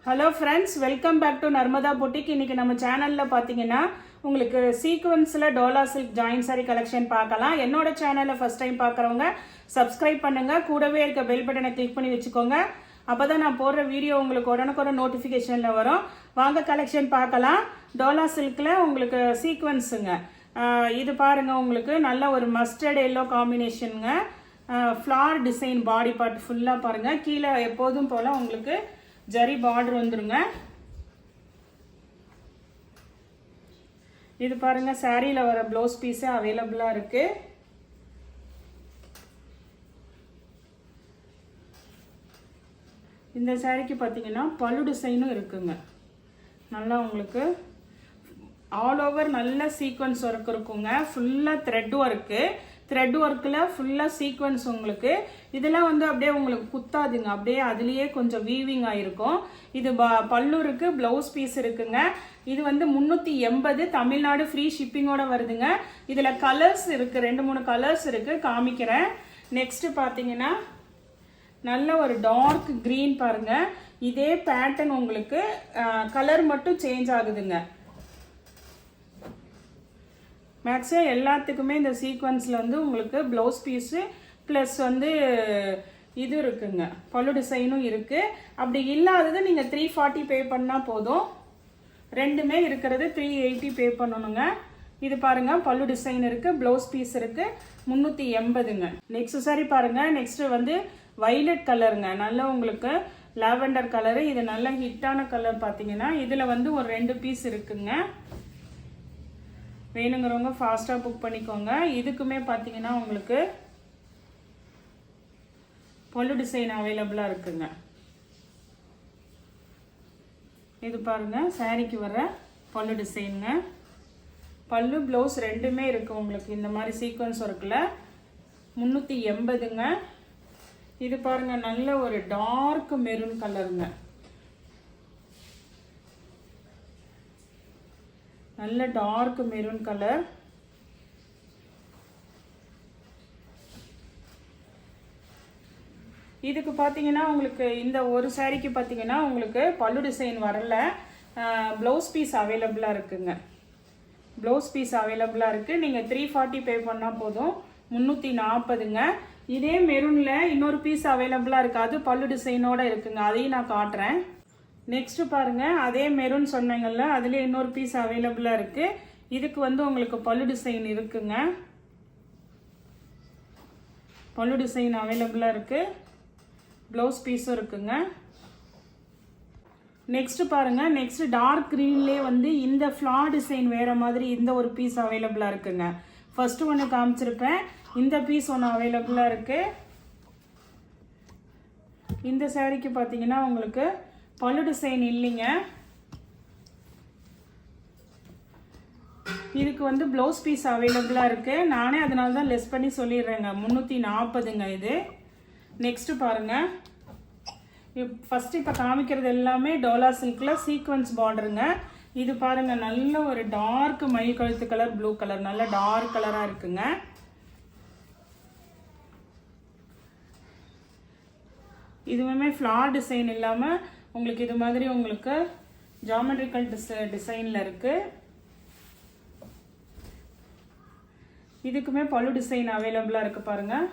Hello friends, welcome back to Narmada boutique. இன்னைக்கு நம்ம சேனலில் பார்த்தீங்கன்னா உங்களுக்கு சீக்வன்ஸில் dola silk join sari collection பார்க்கலாம். என்னோட சேனலில் ஃபர்ஸ்ட் டைம் பார்க்குறவங்க சப்ஸ்கிரைப் பண்ணுங்கள், கூடவே இருக்க பெல் பட்டனை கிளிக் பண்ணி வச்சுக்கோங்க. அப்போ தான் நான் போடுற வீடியோ உங்களுக்கு உடனுக்குடன் நோட்டிஃபிகேஷனில் வரும். வாங்க கலெக்ஷன் பார்க்கலாம். டோலா சில்கில் உங்களுக்கு சீக்வன்ஸுங்க. இது பாருங்கள், உங்களுக்கு நல்ல ஒரு மஸ்டர்ட் எல்லோ காம்பினேஷனுங்க. ஃப்ளார் டிசைன் பாடி பார்ட் ஃபுல்லாக பாருங்கள். கீழே எப்போதும் போல் உங்களுக்கு ஜரி பார்டர் வந்துருங்க. இது பாருங்க, சாரியில வர ப்ளவுஸ் பீஸ் அவைலபிளா இருக்கு. இந்த சாரிக்கு பார்த்தீங்கன்னா பல்லு டிசைனும் இருக்குங்க. நல்லா உங்களுக்கு ஆல் ஓவர் நல்ல சீக்வன்ஸ் ஒர்க் இருக்குங்க. ஃபுல்லாக த்ரெட் ஒர்க்கில் ஃபுல்லாக சீக்வன்ஸ் உங்களுக்கு. இதெல்லாம் வந்து அப்படியே உங்களுக்கு குத்தாதுங்க, அப்படியே அதுலேயே கொஞ்சம் வீவிங் ஆகிருக்கும். இது பல்லு இருக்குது, ப்ளவுஸ் பீஸ் இருக்குங்க. இது வந்து 380, தமிழ்நாடு ஃப்ரீ ஷிப்பிங்கோட வருதுங்க. இதில் கலர்ஸ் இருக்குது, 2-3 கலர்ஸ் இருக்குது, காமிக்கிறேன். நெக்ஸ்ட்டு பார்த்தீங்கன்னா நல்ல ஒரு டார்க் க்ரீன் பாருங்கள். இதே பேட்டர்ன் உங்களுக்கு கலர் மட்டும் சேஞ்ச் ஆகுதுங்க. மேக்ஸிமம் எல்லாத்துக்குமே இந்த சீக்வன்ஸில் வந்து உங்களுக்கு ப்ளவுஸ் பீஸு ப்ளஸ் வந்து இது இருக்குங்க, பல்லு டிசைனும் இருக்குது. அப்படி இல்லாதது நீங்கள் 340 பே பண்ணால் போதும். ரெண்டுமே இருக்கிறது 380 பே பண்ணணுங்க. இது பாருங்கள், பல்லு டிசைன் இருக்குது, ப்ளவுஸ் பீஸ் இருக்குது, 380ங்க. நெக்ஸ்ட் சாரி பாருங்கள். நெக்ஸ்ட்டு வந்து வைலட் கலருங்க. நல்ல உங்களுக்கு லாவெண்டர் கலரு. இது நல்ல ஹிட்டான கலர். பார்த்தீங்கன்னா இதில் வந்து ஒரு 2 பீஸ் இருக்குங்க. வேணுங்கிறவங்க ஃபாஸ்ட்டாக புக் பண்ணிக்கோங்க. இதுக்குமே பார்த்தீங்கன்னா உங்களுக்கு பல்லு டிசைன் அவைலபிளாக இருக்குங்க. இது பாருங்க, சாரிக்கு வர பல்லு டிசைனுங்க. பல்லு ப்ளவுஸ் ரெண்டுமே இருக்குது உங்களுக்கு. இந்த மாதிரி சீக்வன்ஸ் ஒர்க்கில் 380ங்க. இது பாருங்க, நல்ல ஒரு டார்க் மெரூன் கலருங்க. நல்ல டார்க் மெரூன் கலர். இதுக்கு பார்த்தீங்கன்னா உங்களுக்கு இந்த ஒரு சாரிக்கு பார்த்தீங்கன்னா உங்களுக்கு பல்லு டிசைன் வரல, ப்ளவுஸ் பீஸ் அவைலபிளாக இருக்குங்க. ப்ளவுஸ் பீஸ் அவைலபிளாக இருக்குது. நீங்கள் 340 பே பண்ணால் போதும். 340ங்க. இதே மெரூனில் இன்னொரு பீஸ் அவைலபிளாக இருக்குது, அது பல்லு டிசைனோட இருக்குங்க. அதையும் நான் காட்டுறேன். நெக்ஸ்ட் பாருங்க, அதே மெரூன் சொன்னீங்கல்ல, அதுல இன்னொரு பீஸ் அவைலபிளா இருக்கு. இதுக்கு வந்து உங்களுக்கு பல்லு டிசைன் இருக்குங்க. பல்லு டிசைன் அவைலபிளா இருக்கு, ப்ளவுஸ் பீஸும் இருக்குங்க. நெக்ஸ்ட் பாருங்க, நெக்ஸ்ட் டார்க் கிரீன்லேயே வந்து இந்த ஃப்ளார் டிசைன் வேற மாதிரி இந்த ஒரு பீஸ் அவைலபிளா இருக்குங்க. ஃபர்ஸ்ட் ஒன்று காமிச்சிருப்பேன், இந்த பீஸ் ஒன்று அவைலபிளா இருக்கு. இந்த சாரிக்கு பார்த்தீங்கன்னா உங்களுக்கு பல்லு டிசைன் இல்லைங்க. இதுக்கு வந்து ப்ளவுஸ் பீஸ் அவைலபிளாக இருக்குது. நானே அதனால தான் லெஸ் பண்ணி சொல்லிடுறேங்க. 340ங்க இது. நெக்ஸ்ட் பாருங்க, ஃபர்ஸ்ட் இப்போ காமிக்கிறது எல்லாமே டோலா சில்கில் சீக்வன்ஸ் பார்டருங்க. இது பாருங்க, நல்ல ஒரு டார்க் மை கழுத்து கலர், ப்ளூ கலர், நல்ல டார்க் கலராக இருக்குங்க. இதுவுமே ஃப்ளார் டிசைன் இல்லாமல் உங்களுக்கு இது மாதிரி உங்களுக்கு ஜாமெட்ரிக்கல் டிசைனில் இருக்குது. இதுக்குமே பல்லு டிசைன் அவைலபிளாக இருக்குது பாருங்கள்.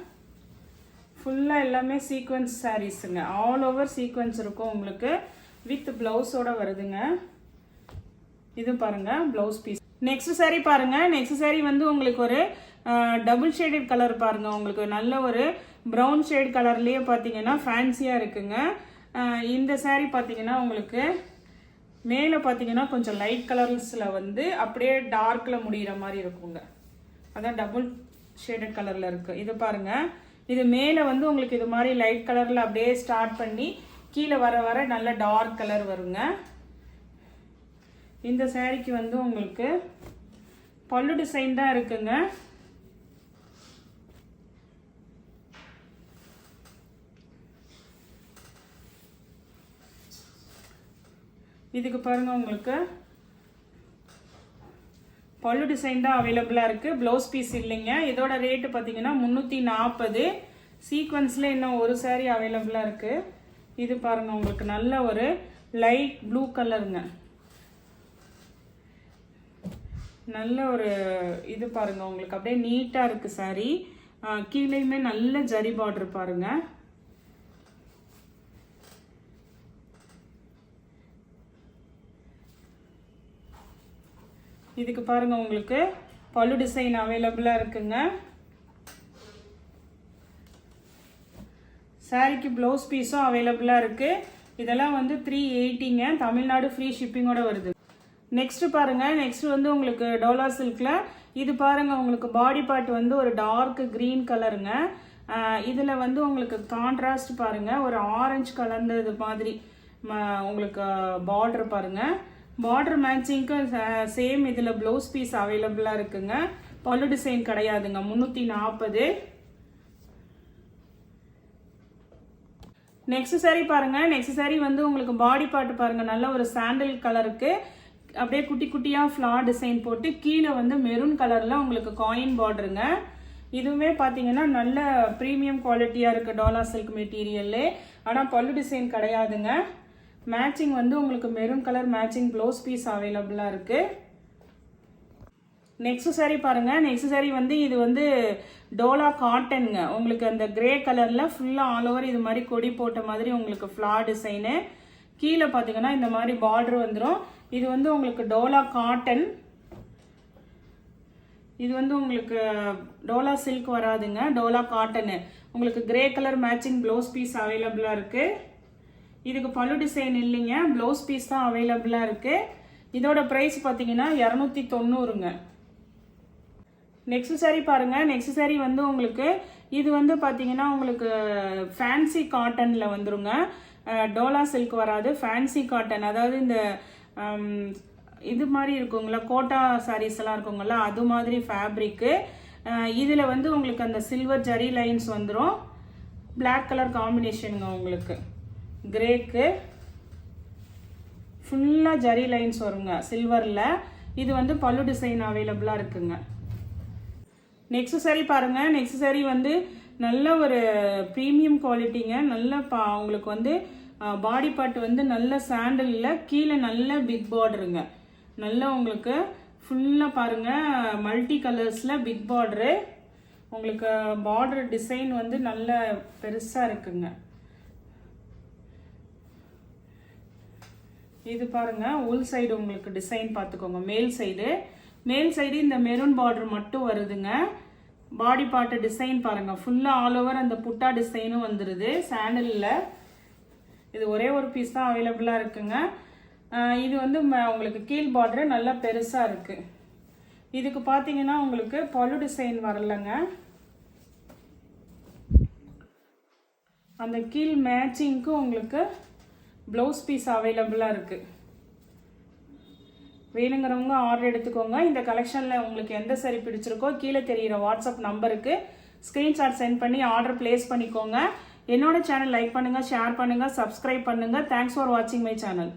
ஃபுல்லாக எல்லாமே சீக்வன்ஸ் சாரீஸுங்க. ஆல் ஓவர் சீக்வன்ஸ் இருக்கும் உங்களுக்கு, வித் ப்ளவுஸோட வருதுங்க. இது பாருங்கள், ப்ளவுஸ் பீஸ். நெக்ஸ்ட் சாரீ பாருங்கள். நெக்ஸ்ட் சாரீ வந்து உங்களுக்கு ஒரு டபுள் ஷேடட் கலர் பாருங்கள். உங்களுக்கு நல்ல ஒரு ப்ரௌன் ஷேட் கலர்லேயே பார்த்தீங்கன்னா ஃபேன்சியாக இருக்குங்க. இந்த சாரீ பார்த்தீங்கன்னா உங்களுக்கு மேலே பார்த்தீங்கன்னா கொஞ்சம் லைட் கலர்ஸில் வந்து அப்படியே டார்க்கில் முடிகிற மாதிரி இருக்குங்க. அதான் டபுள் ஷேடட் கலரில் இருக்குது. இது பாருங்கள், இது மேலே வந்து உங்களுக்கு இது மாதிரி லைட் கலரில் அப்படியே ஸ்டார்ட் பண்ணி கீழே வர வர நல்ல டார்க் கலர் வருங்க. இந்த சாரீக்கு வந்து உங்களுக்கு பல்லு டிசைன் தான் இருக்குங்க. இதுக்கு பாருங்க, உங்களுக்கு பல்லு டிசைன் தான் அவைலபிளாக இருக்குது, ப்ளவுஸ் பீஸ் இல்லைங்க. இதோட ரேட்டு பார்த்தீங்கன்னா 340. சீக்வன்ஸில் இன்னும் ஒரு சாரீ அவைலபிளாக இருக்குது. இது பாருங்கள், உங்களுக்கு நல்ல ஒரு லைட் ப்ளூ கலருங்க. நல்ல ஒரு இது பாருங்கள், உங்களுக்கு அப்படியே நீட்டாக இருக்குது சாரீ. கீழேயுமே நல்ல ஜரி பார்டர் பாருங்கள். இதுக்கு பாருங்கள் உங்களுக்கு பல்லு டிசைன் அவைலபிளாக இருக்குங்க. சாரிக்கு ப்ளவுஸ் பீஸும் அவைலபிளாக இருக்குது. இதெல்லாம் வந்து 380ங்க. தமிழ்நாடு ஃப்ரீ ஷிப்பிங்கோட வருது. நெக்ஸ்ட் பாருங்க, நெக்ஸ்ட் வந்து உங்களுக்கு டோலா சில்க்ல இது பாருங்க, உங்களுக்கு பாடி பார்ட் வந்து ஒரு டார்க் கிரீன் கலருங்க. இதில் வந்து உங்களுக்கு கான்ட்ராஸ்ட் பாருங்க, ஒரு ஆரஞ்சு கலர்ந்தது மாதிரி உங்களுக்கு பார்டர் பாருங்க. பார்டர் மேட்சிங்க்கு சேம் இதில் ப்ளவுஸ் பீஸ் அவைலபிளாக இருக்குங்க. பல்லு டிசைன் கிடையாதுங்க. 340. நெக்ஸ்ட் சாரி பாருங்க, நெக்ஸ்ட் சாரி வந்து உங்களுக்கு பாடி பார்ட் பாருங்க, நல்ல ஒரு சாண்டல் கலருக்கு அப்படியே குட்டி குட்டியாக ஃப்ளார் டிசைன் போட்டு கீழே வந்து மெரூன் கலரில் உங்களுக்கு காயின் பார்டருங்க. இதுவுமே பார்த்தீங்கன்னா நல்ல ப்ரீமியம் குவாலிட்டியாக இருக்குது டோலா சில்க் மெட்டீரியல்லே. ஆனால் பல்லு டிசைன் கிடையாதுங்க. மேட்சிங் வந்து உங்களுக்கு maroon colour matching blouse piece அவைலபிளாக இருக்குது. நெக்ஸ்ட் சாரி பாருங்க, நெக்ஸ்ட் சாரி வந்து இது வந்து டோலா காட்டனுங்க. உங்களுக்கு அந்த கிரே கலரில் ஃபுல்லாக ஆல் ஓவர் இது மாதிரி கொடி போட்ட மாதிரி உங்களுக்கு ஃப்ளார் டிசைனு. கீழே பார்த்தீங்கன்னா இந்த மாதிரி பார்டர் வந்துடும். இது வந்து உங்களுக்கு டோலா காட்டன். இது வந்து உங்களுக்கு டோலா சில்க் வராதுங்க, டோலா காட்டனு. உங்களுக்கு grey colour matching blouse piece அவைலபிளாக இருக்குது. இதுக்கு பல்லு டிசைன் இல்லைங்க, ப்ளவுஸ் பீஸ் தான் அவைலபிளாக இருக்குது. இதோட ப்ரைஸ் பார்த்தீங்கன்னா 290ங்க. நெக்ஸ்ட் சாரி பாருங்க, நெக்ஸ்ட் சாரி வந்து உங்களுக்கு இது வந்து பார்த்தீங்கன்னா உங்களுக்கு ஃபேன்சி காட்டனில் வந்துருங்க. டோலா சில்க் வராது, ஃபேன்சி காட்டன். அதாவது இந்த இது மாதிரி இருக்குங்களா, கோட்டா சாரீஸ் எல்லாம் இருக்குங்களா, அது மாதிரி ஃபேப்ரிக்கு. இதில் வந்து உங்களுக்கு அந்த சில்வர் ஜரி லைன்ஸ் வந்துடும். பிளாக் கலர் காம்பினேஷனுங்க. உங்களுக்கு கிரேக்கு ஃபுல்லாக ஜரி லைன்ஸ் வருங்க சில்வரில். இது வந்து பல்லு டிசைன் அவைலபிளாக இருக்குங்க. நெக்ஸ்ட் சாரி பாருங்க, நெக்ஸ்ட் சாரி வந்து நல்ல ஒரு ப்ரீமியம் குவாலிட்டிங்க. நல்ல உங்களுக்கு வந்து பாடி பார்ட் வந்து நல்ல சாண்டலில் கீழே நல்ல பிக் பார்டருங்க. நல்ல உங்களுக்கு ஃபுல்லாக பாருங்க மல்டி கலர்ஸில் பிக் பார்டரு. உங்களுக்கு பார்டர் டிசைன் வந்து நல்ல பெருசாக இருக்குங்க. இது பாருங்க உள் சைடு உங்களுக்கு டிசைன் பார்த்துக்கோங்க. மேல் சைடு இந்த மெரூன் பார்டர் மட்டும் வருதுங்க. பாடி பார்ட் டிசைன் பாருங்க, ஃபுல்லாக ஆல் ஓவர் அந்த புட்டா டிசைனும் வந்துடுது சாண்டலில். இது ஒரே ஒரு பீஸ் தான் அவைலபிளாக இருக்குங்க. இது வந்து உங்களுக்கு கீழ் பார்டர் நல்லா பெருசாக இருக்குது. இதுக்கு பார்த்தீங்கன்னா உங்களுக்கு பல்லு டிசைன் வரலைங்க. அந்த கீழ் மேட்சிங்க்கு உங்களுக்கு ப்ளவுஸ் பீஸ் அவைலபிளாக இருக்குது. வேணுங்கிறவங்க ஆர்டர் எடுத்துக்கோங்க. இந்த கலெக்ஷனில் உங்களுக்கு எந்த சாரி பிடிச்சிருக்கோ கீழே தெரிகிற வாட்ஸ்அப் நம்பருக்கு ஸ்க்ரீன்ஷாட் சென்ட் பண்ணி ஆர்டர் பிளேஸ் பண்ணிக்கோங்க. என்னோட சேனல் லைக் பண்ணுங்கள், ஷேர் பண்ணுங்கள், சப்ஸ்கிரைப் பண்ணுங்கள். தேங்க்ஸ் ஃபார் வாட்சிங் மை சேனல்.